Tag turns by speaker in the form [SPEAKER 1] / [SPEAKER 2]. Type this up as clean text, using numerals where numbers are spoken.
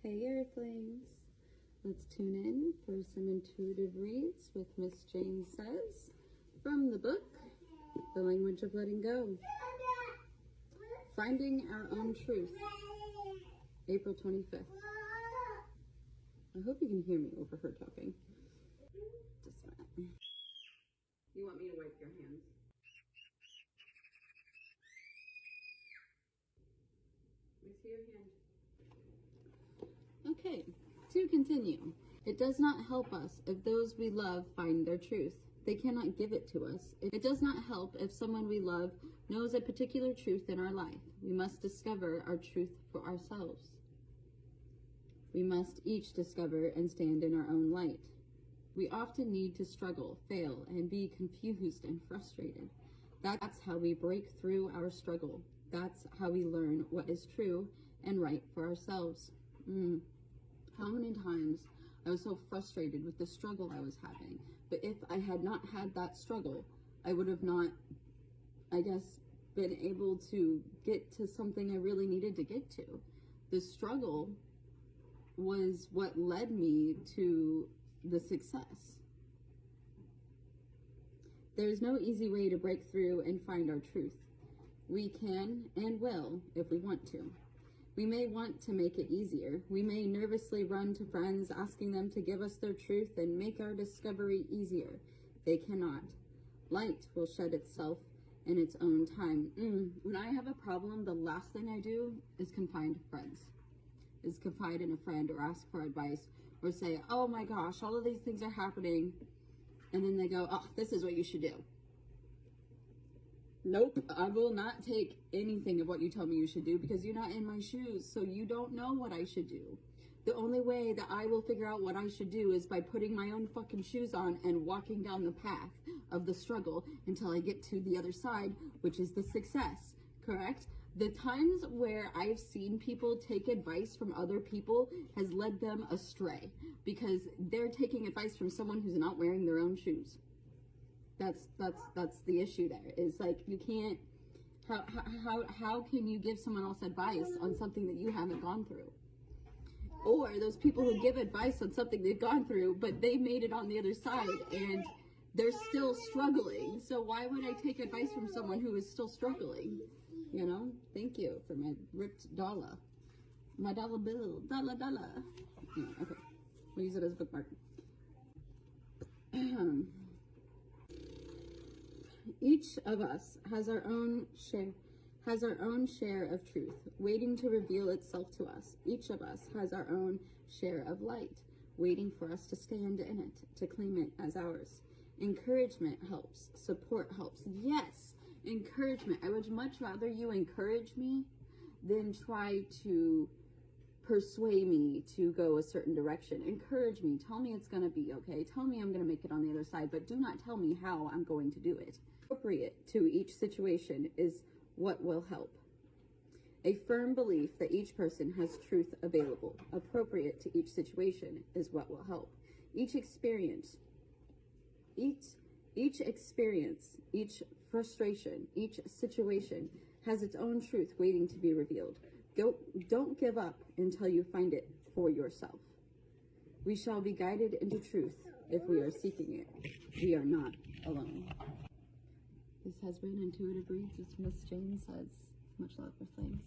[SPEAKER 1] Hey Earthlings, let's tune in for some intuitive reads with Miss Jane Says from the book, The Language of Letting Go. Finding Our Own Truth, April 25th. I hope you can hear me over her talking. Just a minute. You want me to wipe your hands? Let me see your hand. Okay, to continue. It does not help us if those we love find their truth. They cannot give it to us. It does not help if someone we love knows a particular truth in our life. We must discover our truth for ourselves. We must each discover and stand in our own light. We often need to struggle, fail, and be confused and frustrated. That's how we break through our struggle. That's how we learn what is true and right for ourselves. How many times I was so frustrated with the struggle I was having, but if I had not had that struggle, I would have not, I guess, been able to get to something I really needed to get to. The struggle was what led me to the success. There's no easy way to break through and find our truth. We can and will if we want to. We may want to make it easier. We may nervously run to friends asking them to give us their truth and make our discovery easier. They cannot. Light will shed itself in its own time. When I have a problem, the last thing I do is confide in a friend or ask for advice or say, oh my gosh, all of these things are happening. And then they go, oh, this is what you should do. Nope, I will not take anything of what you tell me you should do because you're not in my shoes, so you don't know what I should do. The only way that I will figure out what I should do is by putting my own fucking shoes on and walking down the path of the struggle until I get to the other side, which is the success, correct? The times where I've seen people take advice from other people has led them astray because they're taking advice from someone who's not wearing their own shoes. That's the issue there. Is like, you can't, how can you give someone else advice on something that you haven't gone through? Or those people who give advice on something they've gone through, but they made it on the other side and they're still struggling. So why would I take advice from someone who is still struggling? You know, thank you for my ripped dollar. My dollar bill, dollar. Yeah, okay, we'll use it as a bookmark. Each of us has our own share of truth waiting to reveal itself to us. Each of us has our own share of light waiting for us to stand in it, to claim it as ours. Encouragement helps. Support helps. Yes, encouragement. I would much rather you encourage me than try to persuade me to go a certain direction. Encourage me. Tell me it's going to be okay. Tell me I'm going to make it on the other side, but do not tell me how I'm going to do it. Appropriate to each situation is what will help. A firm belief that each person has truth available, appropriate to each situation, is what will help. Each experience, each frustration, each situation has its own truth waiting to be revealed. Don't give up until you find it for yourself. We shall be guided into truth if we are seeking it. We are not alone. This has been Intuitive Reads with Miss Jane Says. Much love for Flames.